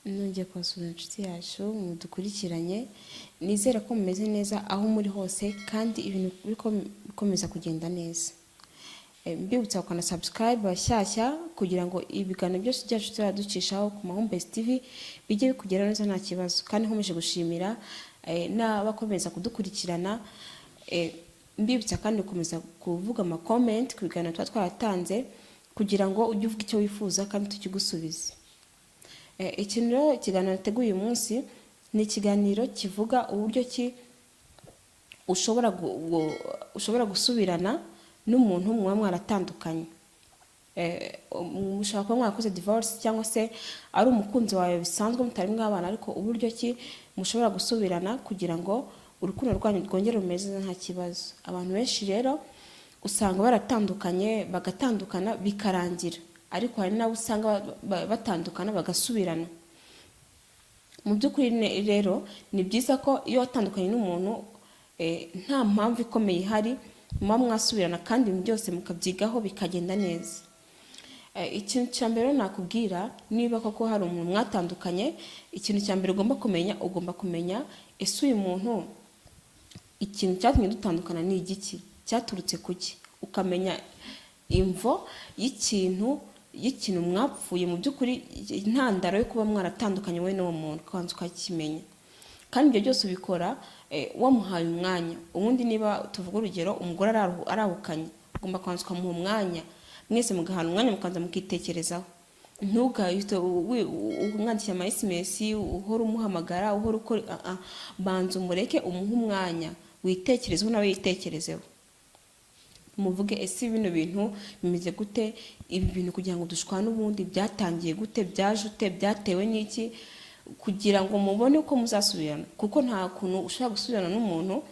nongeye kubasura inshuti yacu mudukurikiranye, nizere ko mumeze neza aho muri hose kandi ibintu bikomeza kugenda neza. Mbibutsa gukanda subscribe bashyashya kugira ngo ibiganiro byose byacu turaducishaho ku Mahumbezi TV bijye bikugera neza nta kibazo. Kandi nkomeje gushimira n'abakomeza kudukurikirana, mbibutsa kandi gukomeza kuvuga ama comment ku biganiro twaratanze kugira ngo ujye uvuga icyo wifuza kandi tukigusubize. Ikintu rero ikiganiro nateguye uyu munsi ni ikiganiro kivuga uburyo ki ushobora gusubirana n'umuntu muba mwaratandukanye. Mushobora kuba mwarakoze divorce cyangwa se ari umukunzi wawe bisanzwe mutari mwabana, ariko uburyo ki mushobora gusubirana kugira ngo urukundo rwanyu rwongere rumeze nta kibazo. Abantu benshi rero usanga baratandukanye bagatandukana bikarangira, ariko hari nabo usanga batandukana bagasubirana. Mu by'ukuri rero ni byiza ko iyo watandukanye n'umuntu nta mpamvu ikomeye ihari muba mwasubirana kandi byose mukabyigaho bikagenda neza. Ikintu cya mbere nakubwira, niba koko hari umuntu mwatandukanye, ikintu cya mbere ugomba kumenya ese uyu muntu ikintu cyatumye dutandukana ni igiki, cyaturutse kuki, ukamenya imvo y'ikintu mwapfuye. Mu by'ukuri intandaro yo kuba mwaratandukanye wowe n'uwo muntu kwanza ukakimenya, kandi ibyo byose ubikora wamuhaye umwanya. Ubundi niba tuvuga urugero umugore arahukanye, ugomba kwanza ukamuha umwanya, mwese mugahana umwanya mukanza mukitekerezaho. Ntugahite umwandikira ama SMS uhora umuhamagara uhora ukora, banza umureke umuhe umwanya witekerezeho nawe yitekerezeho. Muvuge ese bino bintu bimeze gute, ibi bintu kugira ngo dushwane ubundi byatangiye gute, byaje ute, byatewe n'iki, kugira ngo mubone uko muzasubirana. Kuko nta kuntu ushobora gusubirana n'umuntu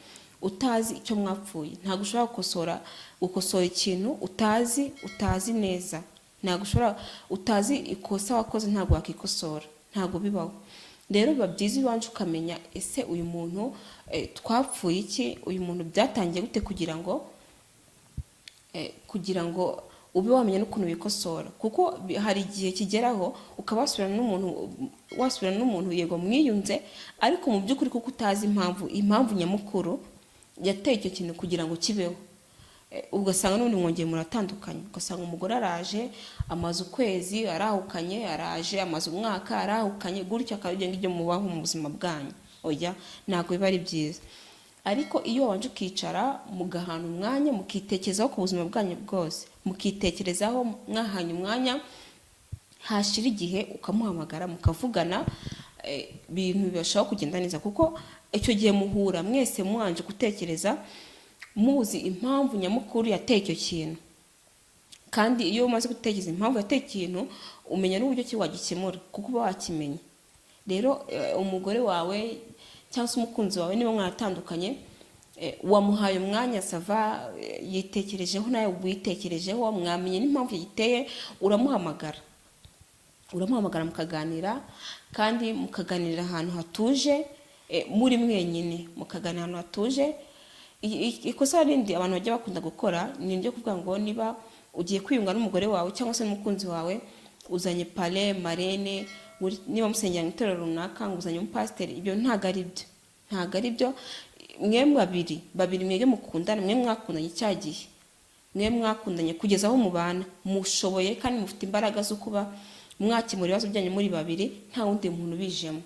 utazi icyo mwapfuye. Ntabwo ushobora gukosora ikintu utazi neza. Ntabwo ushobora utazi ikosa wakoze ntabwo wakikosora, ntabwo bibaho. Rero biba byiza ibanje ukamenya ese uyu muntu twapfuye iki, uyu muntu byatangiye gute, kugira ngo ube wamenya n'ukuntu bikosora. Kuko hari igihe kigeraho ukaba wasubirana n'umuntu yego mwiyunze, ariko mu by'ukuri kuko utazi impamvu nyamukuru yateye icyo kintu kugira ngo kibeho, ugasanga n'undi mwongeye muratandukanye. Ugasanga umugore araje amaze ukwezi arahukanye, araje amaze umwaka arahukanye, gutyo akabigenda ibyo mubaho mu buzima bwanyu. Oya, ntabwo biba ari byiza. Ariko iyo wabanje ukicara mugahana umwanya mukitekerezaho ku buzima bwanyu bwose, mukitekerezaho mwahanye umwanya, hashira igihe ukamuhamagara mukavugana, ibintu bibashaho kugenda neza. Kuko icyo gihe muhura mwese mwanje gutekereza, muzi impamvu nyamukuru yateye icyo kintu. Kandi iyo umaze gutekereza impamvu yateye ikintu, umenya n'uburyo ki wagikemura kuko uba wakimenya. Rero umugore wawe cyangwa se umukunzi wawe niba mwaratandukanye, wamuhaye umwanya sava, yitekerejeho nawe witekerejeho, mwamenye n'impamvu yiteye, uramuhamagara mukaganira, kandi mukaganirira ahantu hatuje, muri mwenyine mukaganira ahantu hatuje. Ikosa rindi abantu bajya bakunda gukora ni ryo kuvuga ngo niba ugiye kwiyunga n'umugore wawe cyangwa se n'umukunzi wawe, uzanye pare marene, niba musengera mu itorero runaka ngo uzanye umupasiteri, ibyo ntago ari byo. Mwe babiri mwege mukundana, mwe mwakundanye cyagihe, mwe mwakundanye kugeza aho mubana, mushoboye kandi mufite imbaraga zo kuba mwakemura ibibazo byanyu muri babiri nta wundi muntu bijemo.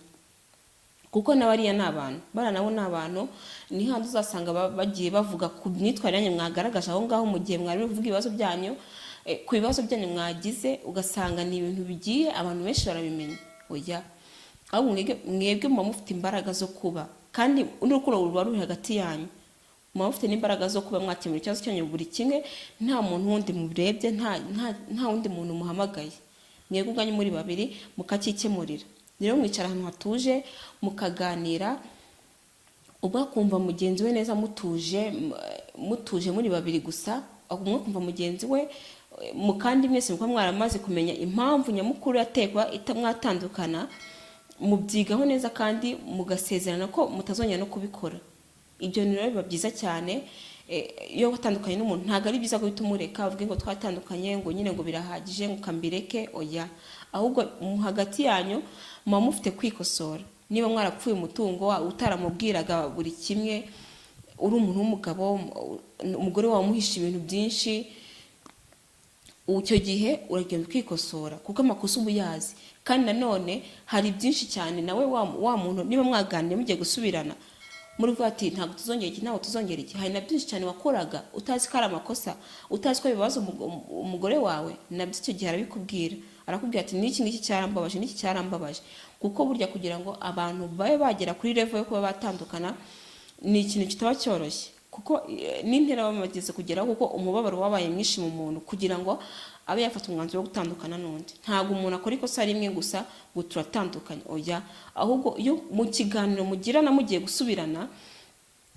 Kuko n'abariya ni abantu, nabo ni abantu. Ni handi uzasanga bagiye bavuga ku myitwarire yanyu mwagaragaje aho ngaho mu gihe mwari muvuga ibibazo byanyu, ku bibazo byanyu mwagize, ugasanga ni ibintu bigiye abantu benshi barabimenya. Oya, aho mwebwe muba mufite imbaraga zo kuba, kandi n'urukundo ruba ruri hagati yanyu, muba mufite n'imbaraga zo kuba mwakemura ikibazo cyanyu buri kimwe, nta muntu wundi murebye, nta wundi muntu muhamagaye. Mwebwe ubwanyu muri babiri mukakikemurira. Rero mwicara ahantu hatuje mukaganira, ubwo kumva mugenzi we neza, mutuje muri babiri gusa, umwe kumva mugenzi we, mukandi mwese muko mwaramaze kumenya impamvu nyamukuru yatekwa mwatandukana, mubyigaho neza kandi mugasezerana ko mutazongera no kubikora. Ibyo rero biba byiza cyane. Iyo watandukanye n'umuntu ntago ari byiza guhita umureka uvuge ngo twatandukanye ngo nyine ngo birahagije ngo kambireke. Oya, ahubwo hagati yanyu muba mufite kwikosora. Niba mwarapfuye umutungo utaramubwiraga buri kimwe, uri umuntu w'umugabo, umugore wawe umuhisha ibintu byinshi, icyo gihe uragenda ukikosora kuko amakosa uba uyazi. Kandi nanone hari byinshi cyane nawe wa muntu niba mwaganiriye mugiye gusubirana muri vuga ati ntabwo tuzongera iki, ntabwo tuzongera iki, hari na byinshi cyane wakoraga utazi ko ari amakosa, utazi ko bibaza umugore wawe, nabyo icyo gihe arabikubwira, arakubwira ati n'iki ngiki cyarambabaje, n'iki cyarambabaje. Kuko burya kugira ngo abantu babe bagera kuri level yo kuba batandukana ni ikintu kitaba cyoroshye, kuko n'intera bamageze kugeraho, kuko umubabaro wabaye mwinshi mu muntu kugira ngo abe yafata umwanzuro wo gutandukana n'undi. Ntabwo umuntu akora ikosa rimwe gusa ngo turatandukanye, oya, ahubwo iyo mu kiganiro mugirana mugiye gusubirana,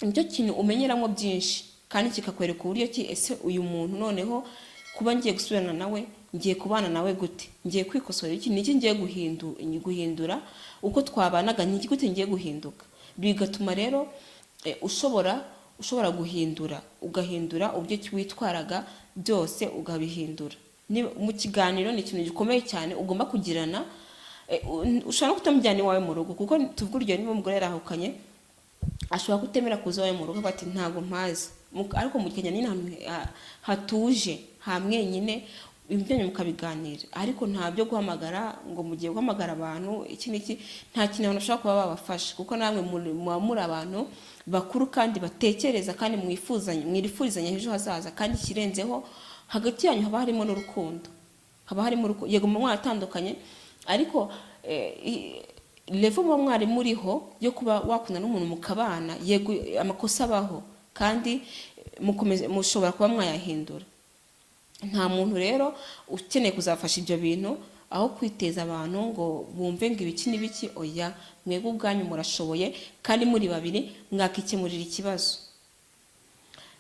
nicyo kintu umenyeramo byinshi kandi kikakwereka uburyo ki ese uyu muntu noneho kuba ngiye gusubirana nawe, ngiye kubana nawe gute, ngiye kwikosora iki, niki ngiye guhindura uko twabanaga, niki gute ngiye guhinduka. Bigatuma rero ushobora guhindura, ugahindura uburyo witwaraga byose ugabihindura. Mu kiganiro ni ikintu gikomeye cyane ugomba kugirana. Ushobora no kutamujyana iwawe mu rugo, kuko tuvuga urugero niba umugore yarahukanye ashobora kutemera kuza iwawe mu rugo bati ntabwo mpazi, ariko mu Kenya ni ahantu hatuje hamwenyine, ibyo mukabiganira, ariko nta byo guhamagara ngo mugiye guhamagara abantu iki niki, nta kintu abantu bashobora kuba babafasha, kuko namwe muri abantu bakuru kandi batekereza kandi mwirifurizanya ejo hazaza. Kandi kirenzeho hagati yanyu haba harimo n'urukundo, yego mwatandukanye, ariko level muba mwari muriho yo kuba wakunda n'umuntu mukabana, yego amakosa abaho kandi mushobora kuba mwayahindura. Nta muntu rero ukeneye kuzafasha ibyo bintu aho kwiteza abantu ngo bumve ngo ibiki n'ibiki, oya, mwebwe ubwanyu murashoboye kandi muri babiri mwakikemurira ikibazo.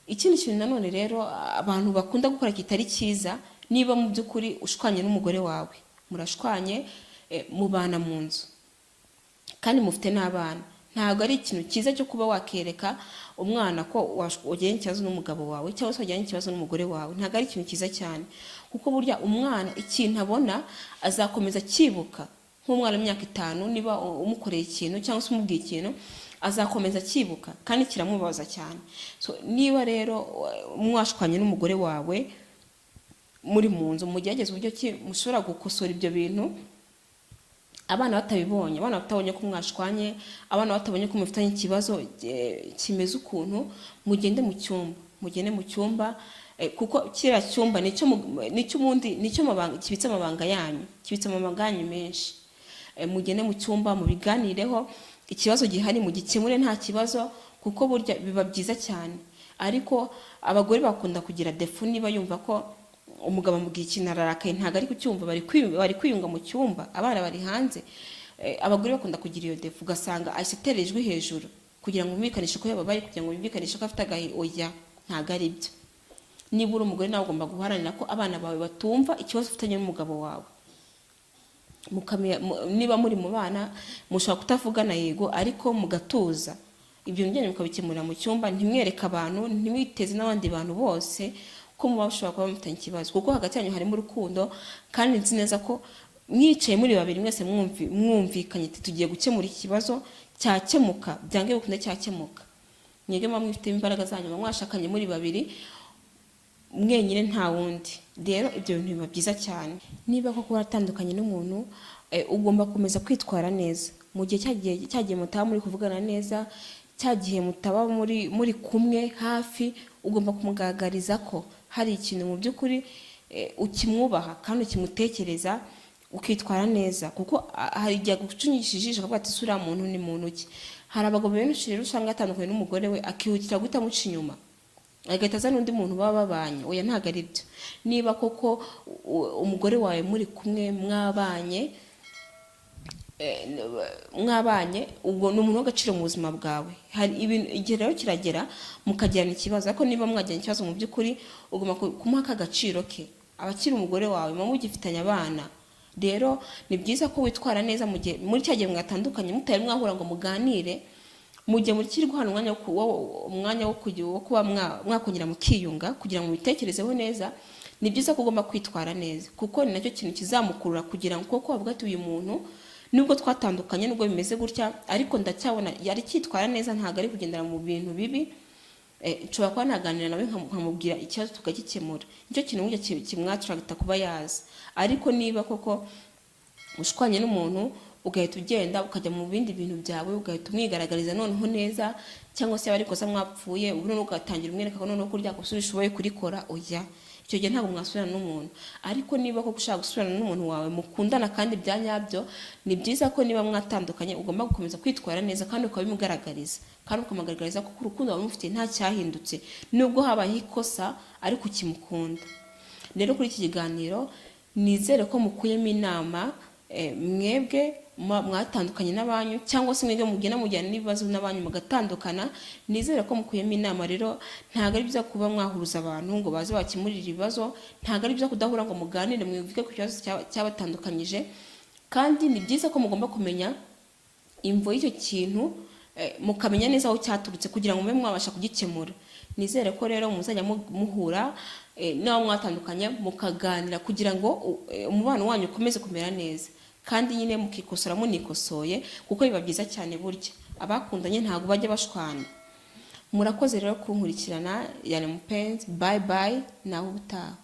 Ikindi kintu nanone rero abantu bakunda gukora kitari cyiza, niba mu by'ukuri ushwanye n'umugore wawe, murashwanye, mubana mu nzu kandi mufite n'abana, ntabwo ari ikintu cyiza cyo kuba wakereka umwana ko wagiranye ikibazo n'umugabo wawe cyangwa se wagiranye ikibazo n'umugore wawe. Ntabwo ari ikintu cyiza cyane, kuko burya umwana ikintu abona azakomeza cyibuka. Nk'umwana w'imyaka 5 niba umukoreye ikintu cyangwa se umubwiye ikintu, azakomeza cyibuka kandi kiramubaza cyane. So niba rero mwashwanye n'umugore wawe muri mu nzu, mugerageze uburyo ki mushobora gukosora ibyo bintu, abana batabibonye, abana batabonye ko mwashwanye, abana batabonye ko mufitanye ikibazo kimeze ukuntu, mugende mu cyumba, kuko kiriya cyumba nicyo kibitse amabanga yanyu menshi. Mugende mu cyumba mubiganireho, ikibazo gihari mugikemure nta kibazo, kuko burya biba byiza cyane. Ariko abagore bakunda kugira defu, niba yumva ko umugabo amubwiye ikintu ararakaye, ntabwo ari kucyumva, bari kwiyunga mu cyumba, abana bari hanze. Abagore bakunda kugira iyo defu, ugasanga asetere ijwi hejuru kugira ngo bumvikanishe ko yababaye, kugira ngo bumvikanishe ko afite agahinda. Oya, ntabwo ari byo. Niba uri umugore nawe ugomba guharanira ko abana bawe batumva ikibazo ufitanye n'umugabo wawe. Niba muri mu bana mushobora kutavugana, yego, ariko mugatuza, ibyo byanyu mukabikemurira mu cyumba, ntimwereke abantu, ntimwiteze n'abandi bantu bose ko muba mushobora kuba mufitanye ikibazo, kuko hagati yanyu harimo urukundo. Kandi nzi neza ko mwicaye muri babiri mwese mwumvikanye tugiye gukemura ikibazo, cyakemuka, byange bikunde cyakemuka. Mwebwe muba mwifite imbaraga zanyu, mwashakanye muri babiri mwenyine nta wundi. Rero ibyo bintu biba byiza cyane. Niba koko waratandukanye n'umuntu, ugomba komeza kwitwara neza. Mu gihe cyagiye mutaba muri kuvugana neza, cyagihe mutaba muri kumwe hafi, ugomba kumugaragariza ko hari ikintu mu by'ukuri ukimwubaha kandi ukimutekereza, ukitwara neza. Kuko hari igihe gucunyisha ijisho akavuga ati sura muntu ni muntu ki. Hari abagabo benshi rero usanga atandukanye n'umugore we, akihutira guhita amuca inyuma, agahita azana undi muntu baba babanye. Oya, ntabwo ari byo. Niba koko umugore wawe muri kumwe mwabanye, ubwo ni umuntu w'agaciro mu buzima bwawe. Hari ibintu igihe rero kiragera mukagirana ikibazo, ariko niba mwagirana ikibazo mu by'ukuri ugomba kumuha akagaciro ke. Abakiri umugore wawe muba mugifitanye abana, rero ni byiza ko witwara neza mu gihe muri cyagiye mwatandukanye, mutari mwahura ngo muganire, mujye mukirwa hano umwanya wo kuba mwakongera mukiyunga kugira ngo mubitekerezeho neza. ni byiza ko ugomba kwitwara neza, kuko ni nacyo kintu kizamukurura kugira ngo koko wavuga ati uyu muntu nubwo twatandukanye nubwo bimeze gutya ariko ndacyabona yari cyitwara neza, ntago ari kugendera mu bintu bibi. Nshobora kuba naganira nawe nkamubwira ikibazo tukagikemura. Nicyo kintu burya kimwaturagita kuba yaza. Ariko niba koko ushwanye n'umuntu ugahita ugenda ukajya mu bindi bintu byawe ugahita umwigaragariza noneho neza, cyangwa se yari kosa mwapfuye ubu none ugatangira umwereka ko noneho kurya gusura ushoboye kurikora, oya, icyo gihe ntabwo mwasubirana n'umuntu. Ariko niba koko ushaka gusubirana n'umuntu wawe mukundana kandi bya nyabyo, ni byiza ko niba mwatandukanye ugomba gukomeza kwitwara neza kandi ukabimugaragariza, kandi ukamugaragariza ko urukundo wawe mufite nta cyahindutse nubwo habaye ikosa ariko ukimukunda. Rero kuri iki kiganiro nizere ko mukuyemo inama, mwebwe mwatandukanye n'abanyu cyangwa se mwebwe mugenda mujyana n'ibibazo n'abanyu mugatandukana, nizere ko mukuyemo inama. Rero ntago ari byiza kuba mwahuruza abantu ngo baze bakemurira ibibazo, ntago ari byiza kudahura ngo muganire mwivuge ku kibazo cyabatandukanyije, kandi ni byiza ko mugomba kumenya imvo y'icyo kintu, mukamenya neza aho cyaturutse kugira ngo mube mwabasha kugikemura. Nizere ko rero muzajya muhura n'abo mwatandukanye mukaganira kugira ngo umubano wanyu ukomeze kumera neza, kandi nyine mukikosora munikosoye, kuko biba byiza cyane. Burya abakundanye ntago bajya bashwana. Murakoze rero kunkurikirana, yani mupenzi, bye bye, naho ubutaha.